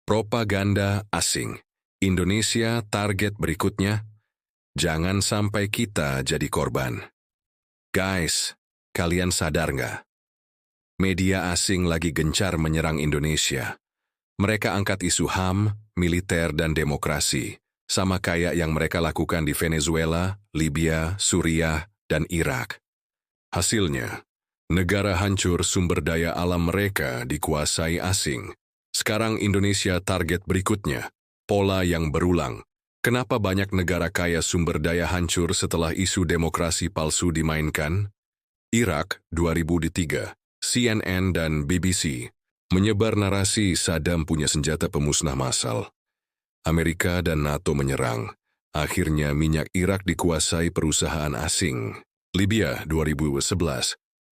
Propaganda asing. Indonesia target berikutnya. Jangan sampai kita jadi korban. Guys, kalian sadar nggak? Media asing lagi gencar menyerang Indonesia. Mereka angkat isu HAM, militer dan demokrasi, sama kayak yang mereka lakukan di Venezuela, Libya, Suriah, dan Irak. Hasilnya, negara hancur, sumber daya alam mereka dikuasai asing. Sekarang Indonesia target berikutnya, pola yang berulang. Kenapa banyak negara kaya sumber daya hancur setelah isu demokrasi palsu dimainkan? Irak 2003, CNN dan BBC menyebar narasi Saddam punya senjata pemusnah massal. Amerika dan NATO menyerang. Akhirnya minyak Irak dikuasai perusahaan asing. Libya 2011,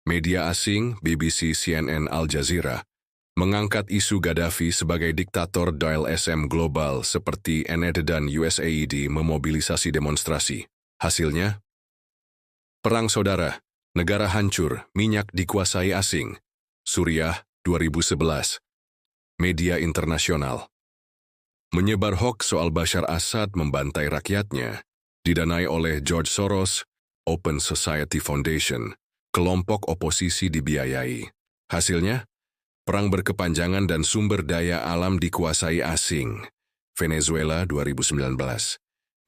media asing BBC, CNN, Al Jazeera mengangkat isu Gaddafi sebagai diktator. LSM global seperti NED dan USAID memobilisasi demonstrasi. Hasilnya? Perang saudara, negara hancur, minyak dikuasai asing. Suriah 2011. Media internasional menyebar hoaks soal Bashar Assad membantai rakyatnya, didanai oleh George Soros, Open Society Foundation, kelompok oposisi dibiayai. Hasilnya? Perang berkepanjangan dan sumber daya alam dikuasai asing. Venezuela 2019.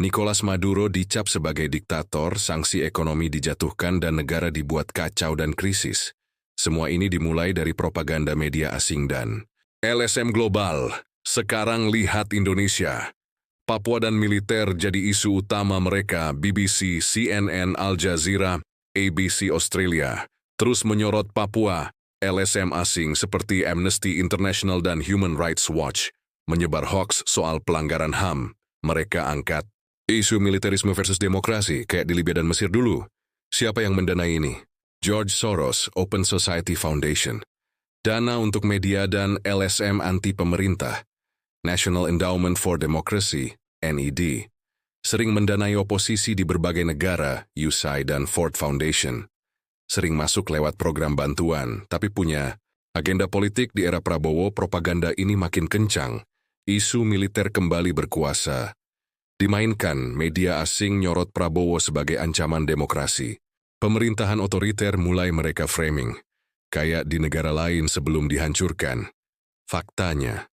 Nicolas Maduro dicap sebagai diktator, sanksi ekonomi dijatuhkan dan negara dibuat kacau dan krisis. Semua ini dimulai dari propaganda media asing dan LSM global. Sekarang lihat Indonesia. Papua dan militer jadi isu utama mereka. BBC, CNN, Al Jazeera, ABC Australia terus menyorot Papua. LSM asing seperti Amnesty International dan Human Rights Watch menyebar hoaks soal pelanggaran HAM. Mereka angkat isu militerisme versus demokrasi kayak di Libya dan Mesir dulu. Siapa yang mendanai ini? George Soros, Open Society Foundation. Dana untuk media dan LSM anti pemerintah. National Endowment for Democracy, NED. Sering mendanai oposisi di berbagai negara, USAID dan Ford Foundation. Sering masuk lewat program bantuan, tapi punya agenda politik. Di era Prabowo, propaganda ini makin kencang. Isu militer kembali berkuasa. Dimainkan, media asing nyorot Prabowo sebagai ancaman demokrasi. Pemerintahan otoriter mulai mereka framing, kayak di negara lain sebelum dihancurkan. Faktanya,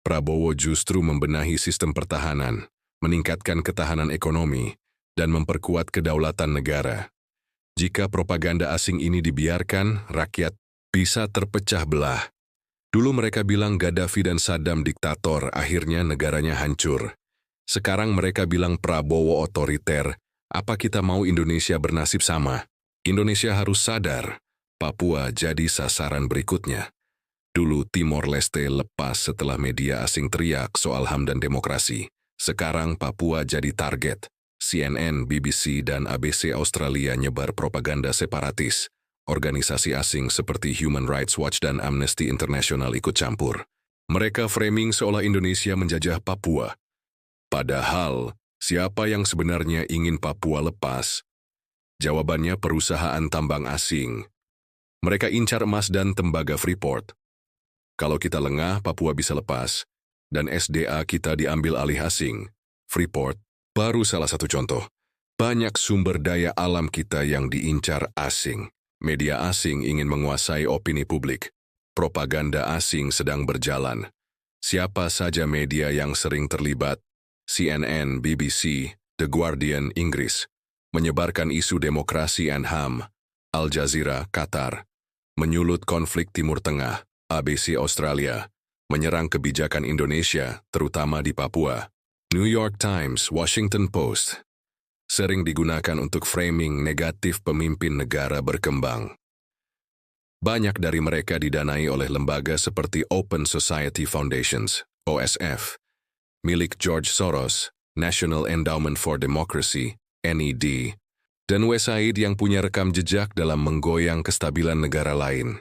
Prabowo justru membenahi sistem pertahanan, meningkatkan ketahanan ekonomi, dan memperkuat kedaulatan negara. Jika propaganda asing ini dibiarkan, rakyat bisa terpecah belah. Dulu mereka bilang Gaddafi dan Saddam diktator, akhirnya negaranya hancur. Sekarang mereka bilang Prabowo otoriter. Apa kita mau Indonesia bernasib sama? Indonesia harus sadar, Papua jadi sasaran berikutnya. Dulu Timor Leste lepas setelah media asing teriak soal HAM dan demokrasi. Sekarang Papua jadi target. CNN, BBC, dan ABC Australia nyebar propaganda separatis. Organisasi asing seperti Human Rights Watch dan Amnesty International ikut campur. Mereka framing seolah Indonesia menjajah Papua. Padahal, siapa yang sebenarnya ingin Papua lepas? Jawabannya perusahaan tambang asing. Mereka incar emas dan tembaga Freeport. Kalau kita lengah, Papua bisa lepas. Dan SDA kita diambil alih asing. Freeport baru salah satu contoh. Banyak sumber daya alam kita yang diincar asing. Media asing ingin menguasai opini publik. Propaganda asing sedang berjalan. Siapa saja media yang sering terlibat? CNN, BBC, The Guardian, Inggris. Menyebarkan isu demokrasi and HAM. Al Jazeera, Qatar. Menyulut konflik Timur Tengah. ABC Australia. Menyerang kebijakan Indonesia, terutama di Papua. New York Times, Washington Post, sering digunakan untuk framing negatif pemimpin negara berkembang. Banyak dari mereka didanai oleh lembaga seperti Open Society Foundations, OSF, milik George Soros, National Endowment for Democracy, NED, dan USAID yang punya rekam jejak dalam menggoyang kestabilan negara lain.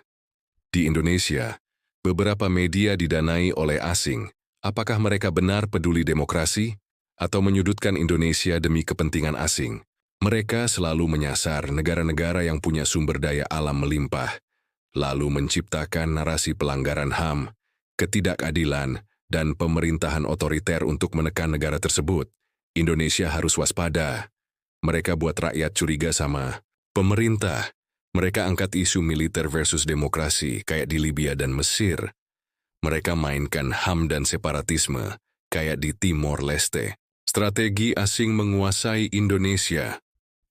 Di Indonesia, beberapa media didanai oleh asing. Apakah mereka benar peduli demokrasi atau menyudutkan Indonesia demi kepentingan asing? Mereka selalu menyasar negara-negara yang punya sumber daya alam melimpah, lalu menciptakan narasi pelanggaran HAM, ketidakadilan, dan pemerintahan otoriter untuk menekan negara tersebut, Indonesia harus waspada. Mereka buat rakyat curiga sama pemerintah. Mereka angkat isu militer versus demokrasi kayak di Libya dan Mesir. Mereka mainkan HAM dan separatisme kayak di Timor Leste. Strategi asing menguasai Indonesia.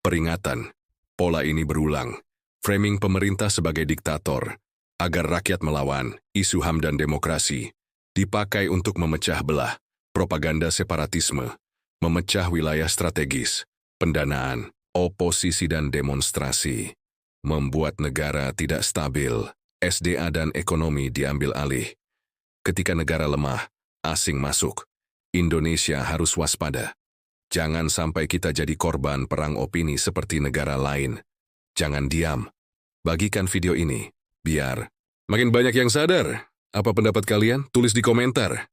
Peringatan, pola ini berulang. Framing pemerintah sebagai diktator agar rakyat melawan isu HAM dan demokrasi dipakai untuk memecah belah, propaganda separatisme, memecah wilayah strategis, pendanaan, oposisi dan demonstrasi, membuat negara tidak stabil, SDA dan ekonomi diambil alih. Ketika negara lemah, asing masuk. Indonesia harus waspada. Jangan sampai kita jadi korban perang opini seperti negara lain. Jangan diam. Bagikan video ini, biar makin banyak yang sadar. Apa pendapat kalian? Tulis di komentar.